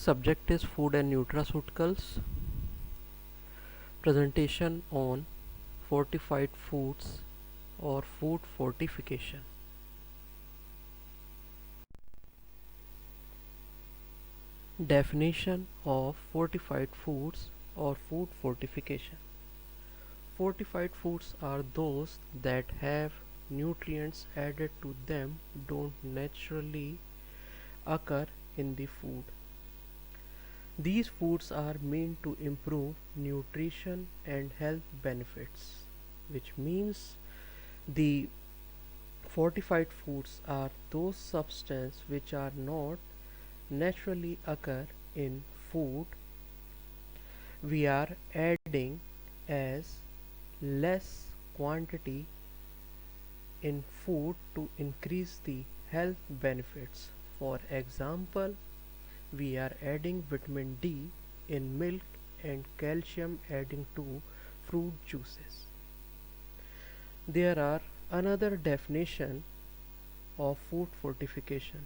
subject is food and nutraceuticals. Presentation on fortified foods or food fortification. Definition of fortified foods or food fortification. Fortified foods are those that have nutrients added to them don't naturally occur in the food. These foods are meant to improve nutrition and health benefits, which means the fortified foods are those substances which are not naturally occur in food. We are adding as less quantity in food to increase the health benefits. For example, we are adding vitamin D in milk and calcium adding to fruit juices. There are another definition of food fortification.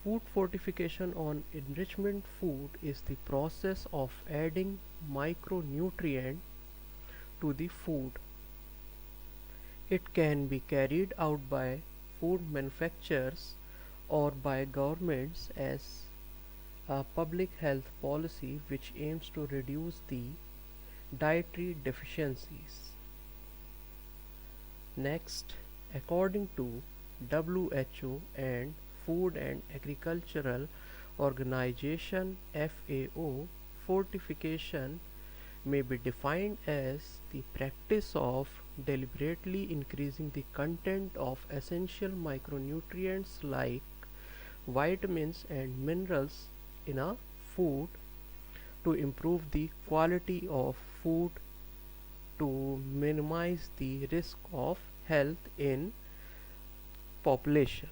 Food fortification on enrichment food is the process of adding micronutrient to the food. It can be carried out by food manufacturers or by governments as a public health policy which aims to reduce the dietary deficiencies. Next, according to WHO and Food and Agricultural Organization FAO, fortification may be defined as the practice of deliberately increasing the content of essential micronutrients like vitamins and minerals in a food to improve the quality of food, to minimize the risk of health in population.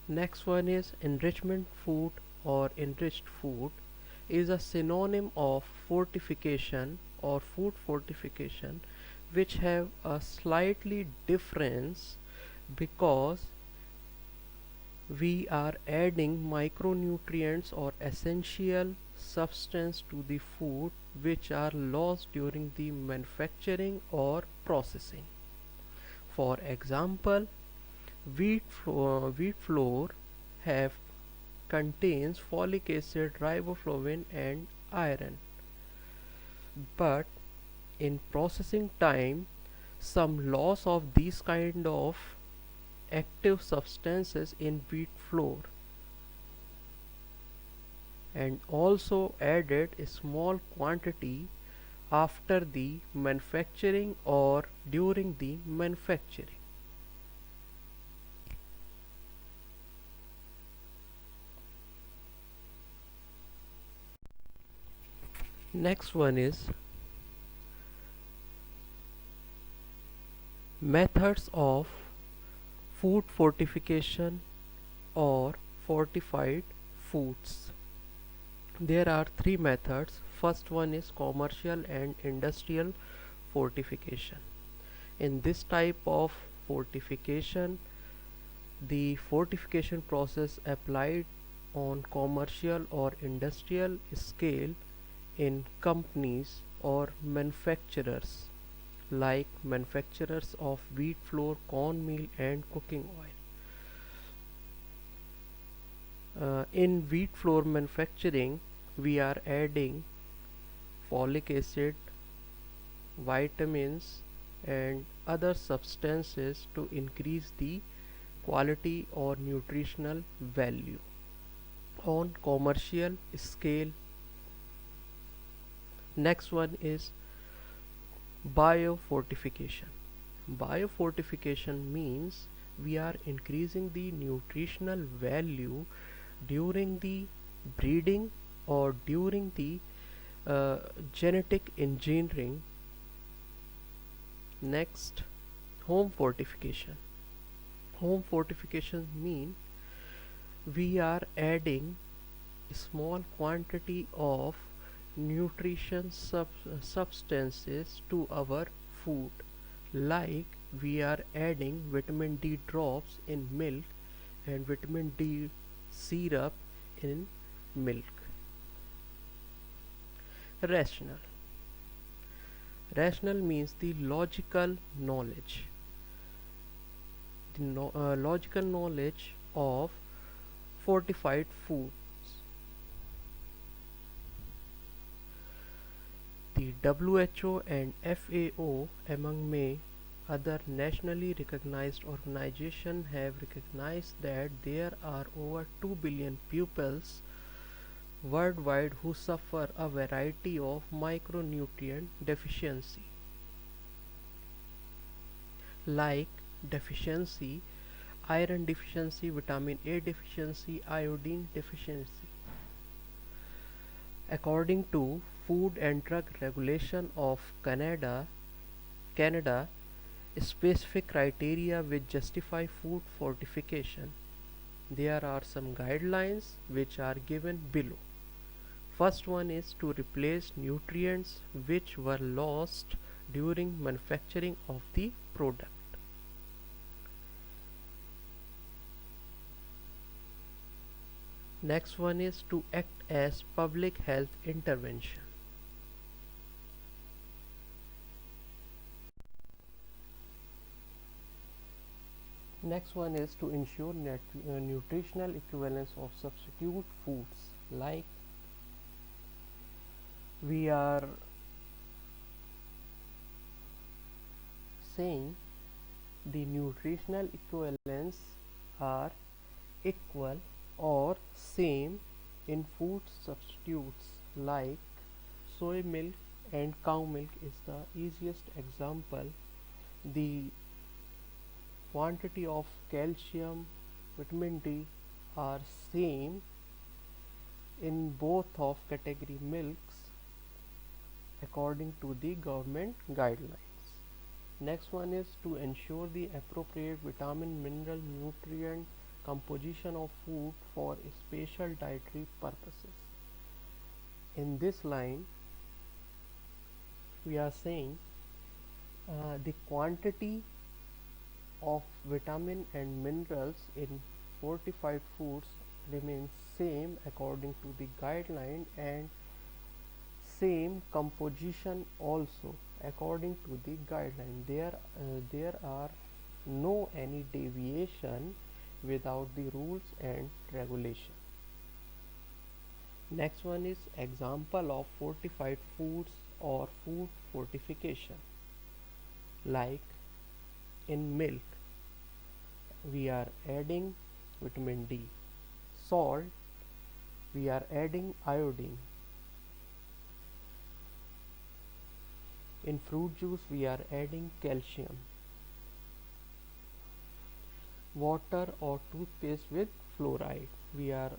Next one is enrichment food or enriched food is a synonym of fortification or food fortification, which have a slightly difference because we are adding micronutrients or essential substance to the food which are lost during the manufacturing or processing. For example, wheat flour have contains folic acid, riboflavin and iron, but in processing time some loss of these kind of active substances in wheat flour and also added a small quantity after the manufacturing or during the manufacturing. Next one is methods of food fortification or fortified foods. There are three methods. First one is commercial and industrial fortification. In this type of fortification, the fortification process applied on commercial or industrial scale in companies or manufacturers like manufacturers of wheat flour, cornmeal and cooking oil. In wheat flour manufacturing, we are adding folic acid, vitamins and other substances to increase the quality or nutritional value. On commercial scale, next one is biofortification. Biofortification means we are increasing the nutritional value during the breeding or during the genetic engineering. Next, home fortification. Home fortification mean we are adding a small quantity of nutrition substances to our food, like we are adding vitamin D drops in milk and vitamin D syrup in milk. Rational. Rational means the logical knowledge. Logical knowledge of fortified foods. The WHO and FAO, among many other nationally recognized organizations, have recognized that there are over 2 billion pupils worldwide who suffer a variety of micronutrient deficiency, like deficiency, iron deficiency, vitamin A deficiency, iodine deficiency. According to Food and Drug Regulation of Canada, specific criteria which justify food fortification. There are some guidelines which are given below. First one is to replace nutrients which were lost during manufacturing of the product. Next one is to act as public health intervention. Next one is to ensure nutritional equivalence of substitute foods, like we are saying the nutritional equivalence are equal or same in food substitutes like soy milk and cow milk is the easiest example. The quantity of calcium, vitamin D are same in both of category milks according to the government guidelines. Next one is to ensure the appropriate vitamin, mineral, nutrient composition of food for special dietary purposes. In this line, we are saying the quantity of vitamin and minerals in fortified foods remains same according to the guideline, and same composition also according to the guideline. There are no any deviation without the rules and regulation. Next one is example of fortified foods or food fortification, like in milk we are adding vitamin D, salt we are adding iodine, in fruit juice we are adding calcium, water or toothpaste with fluoride we are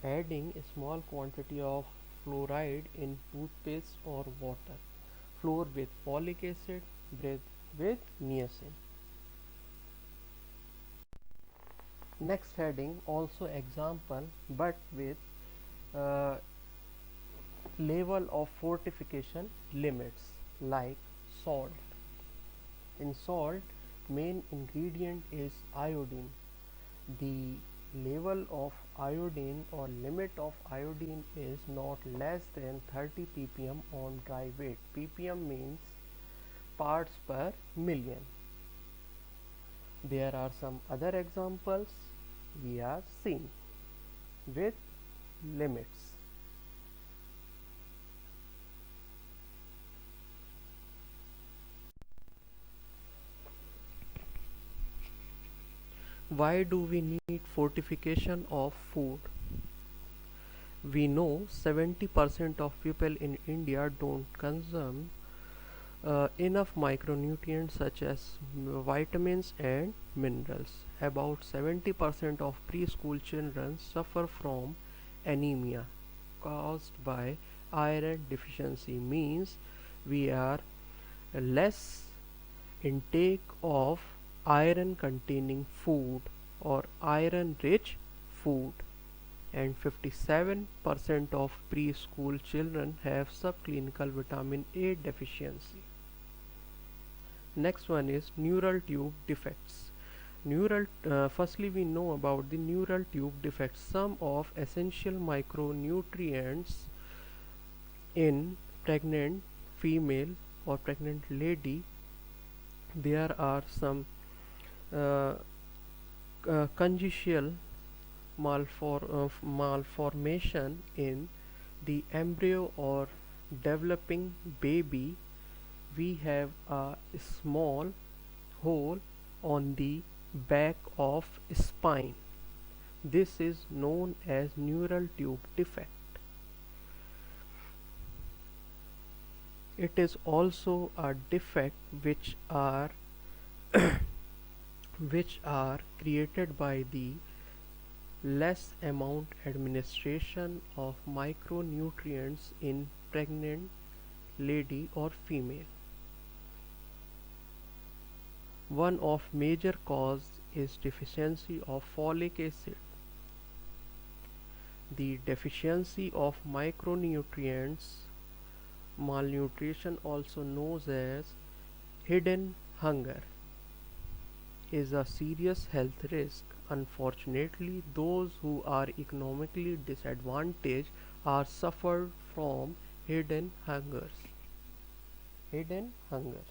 adding a small quantity of fluoride in toothpaste or water, fluor with folic acid, bread with niacin. Next heading also example but with uh, level of fortification limits, like salt. In salt, main ingredient is iodine. The level of iodine or limit of iodine is not less than 30 ppm on dry weight. Ppm means parts per million. There are some other examples we are seeing with limits. Why do we need fortification of food? We know 70% of people in India don't consume enough micronutrients such as vitamins and minerals. About 70% of preschool children suffer from anemia caused by iron deficiency, means we are less intake of iron containing food or iron rich food, and 57% of preschool children have subclinical vitamin A deficiency. Next one is neural tube defects. Firstly, we know about the neural tube defects. Some of essential micronutrients in pregnant female or pregnant lady. There are some uh, congenital malformation in the embryo or developing baby. We have a small hole on the back of spine. This is known as neural tube defect. It is also a defect which are created by the less amount administration of micronutrients in pregnant lady or female. One of major cause is deficiency of folic acid. The deficiency of micronutrients, malnutrition also known as hidden hunger, is a serious health risk. Unfortunately, those who are economically disadvantaged are suffered from hidden hungers. Hidden hunger.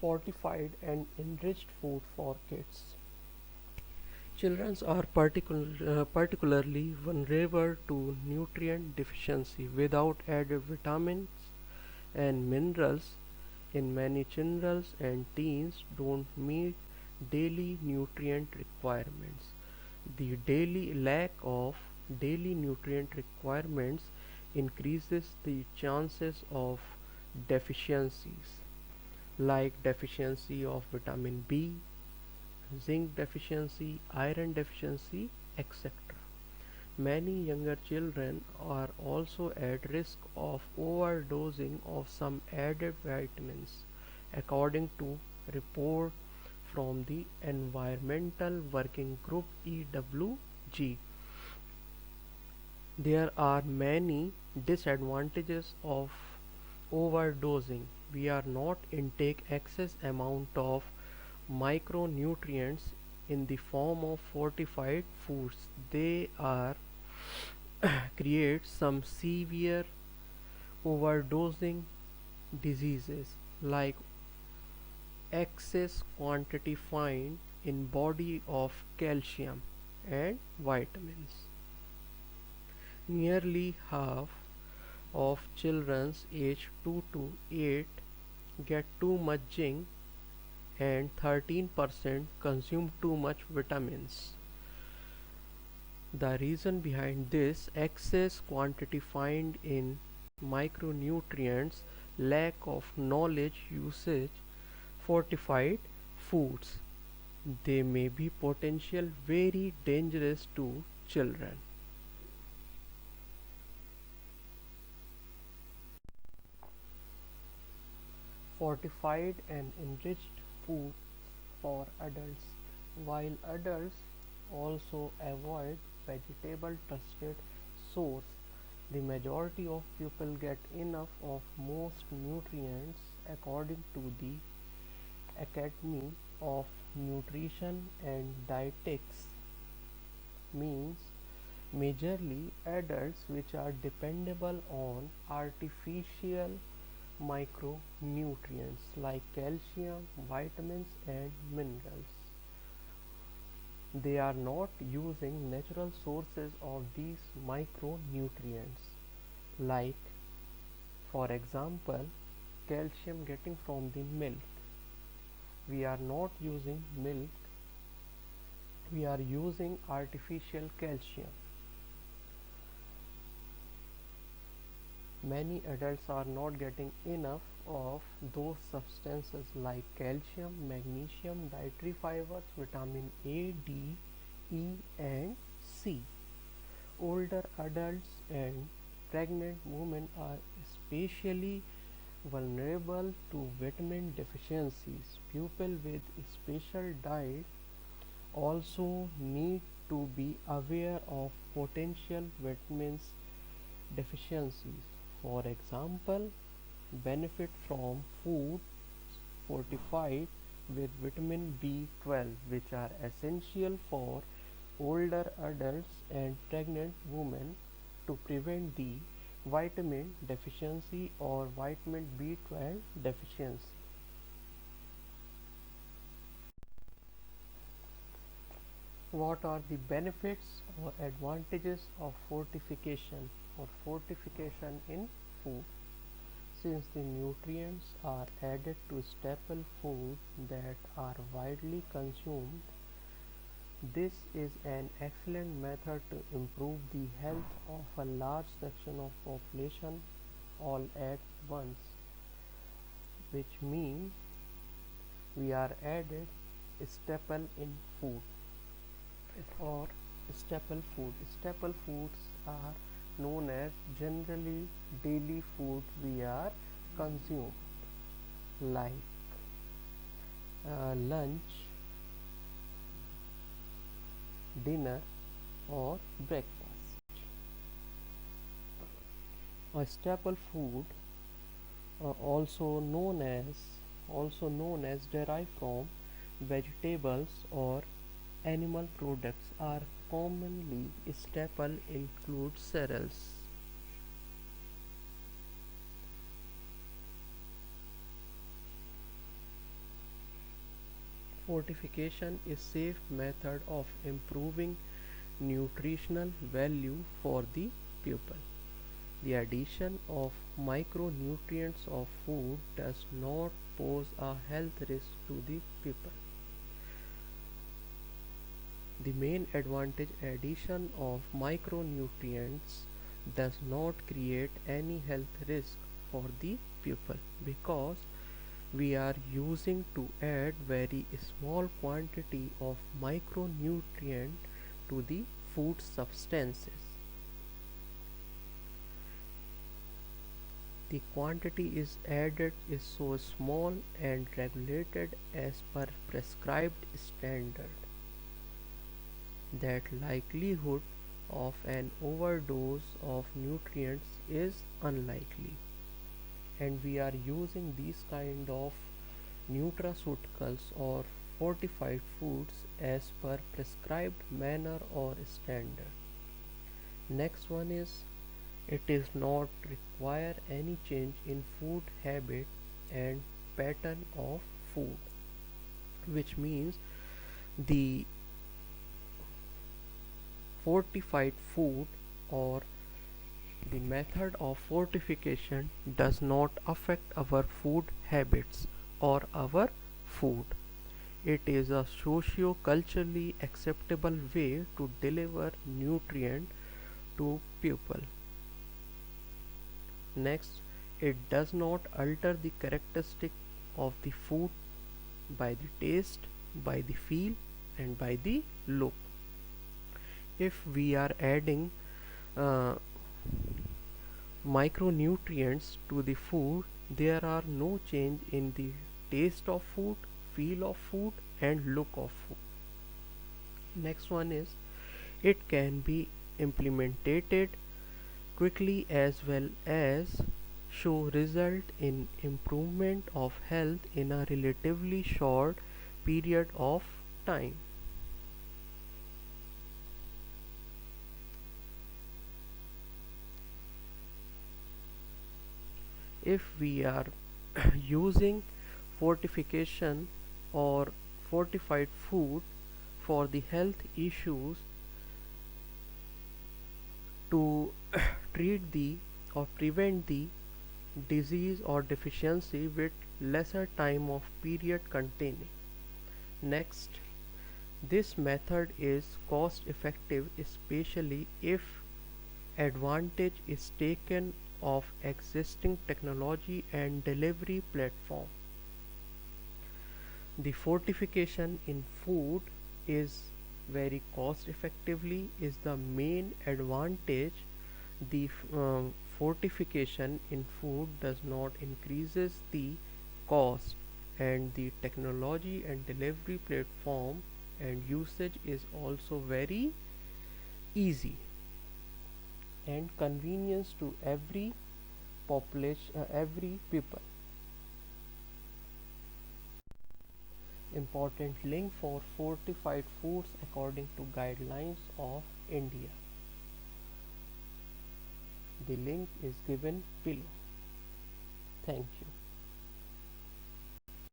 Fortified and enriched food for kids. Children are particularly vulnerable to nutrient deficiency. Without added vitamins and minerals, in many children and teens don't meet daily nutrient requirements. The daily lack of daily nutrient requirements increases the chances of deficiencies like deficiency of vitamin B, zinc deficiency, iron deficiency, etc. Many younger children are also at risk of overdosing of some added vitamins, according to report from the Environmental Working Group EWG. There are many disadvantages of overdosing. We are not intake excess amount of micronutrients in the form of fortified foods. They are create some severe overdosing diseases like excess quantity find in body of calcium and vitamins. Nearly half of children aged 2 to 8 get too much zinc and 13% consume too much vitamins. The reason behind this excess quantity find in micronutrients, lack of knowledge usage fortified foods. They may be potential very dangerous to children. Fortified and enriched food for adults. While adults also avoid vegetable trusted source, the majority of people get enough of most nutrients according to the Academy of Nutrition and Dietetics. Means majorly adults which are dependable on artificial micronutrients like calcium, vitamins and minerals. They are not using natural sources of these micronutrients like for example calcium getting from the milk. We are not using milk, we are using artificial calcium. Many adults are not getting enough of those substances like calcium, magnesium, dietary fibers, vitamin A, D, E and C. Older adults and pregnant women are especially vulnerable to vitamin deficiencies. People with special diet also need to be aware of potential vitamins deficiencies. For example, benefit from food fortified with vitamin B12, which are essential for older adults and pregnant women to prevent the vitamin deficiency or vitamin B12 deficiency. What are the benefits or advantages of fortification or fortification in food? Since the nutrients are added to staple food that are widely consumed, this is an excellent method to improve the health of a large section of population all at once, which means we are added staple in food or staple food. Staple foods are known as generally daily food we are consume like lunch, dinner or breakfast. A staple food also known as derived from vegetables or animal products are commonly staple include cereals. Fortification is safe method of improving nutritional value for the pupil. The addition of micronutrients of food does not pose a health risk to the pupil. The main advantage addition of micronutrients does not create any health risk for the pupil because we are using to add very small quantity of micronutrient to the food substances. The quantity is added is so small and regulated as per prescribed standard that likelihood of an overdose of nutrients is unlikely, and we are using these kind of nutraceuticals or fortified foods as per prescribed manner or standard. Next one is it is not require any change in food habit and pattern of food, which means the fortified food or the method of fortification does not affect our food habits or our food. It is a socio-culturally acceptable way to deliver nutrient to people. Next, it does not alter the characteristic of the food by the taste, by the feel, and by the look. If we are adding uh, micronutrients to the food, there are no change in the taste of food, feel of food, and look of food. Next one is it can be implemented quickly as well as show result in improvement of health in a relatively short period of time. If we are using fortification or fortified food for the health issues to treat the or prevent the disease or deficiency with lesser time of period containing. Next, this method is cost effective especially if advantage is taken of existing technology and delivery platform. The fortification in food is very cost effectively is the main advantage. The fortification in food does not increases the cost, and the technology and delivery platform and usage is also very easy and convenience to every population, every people. Important link for fortified foods according to guidelines of India. The link is given below. Thank you.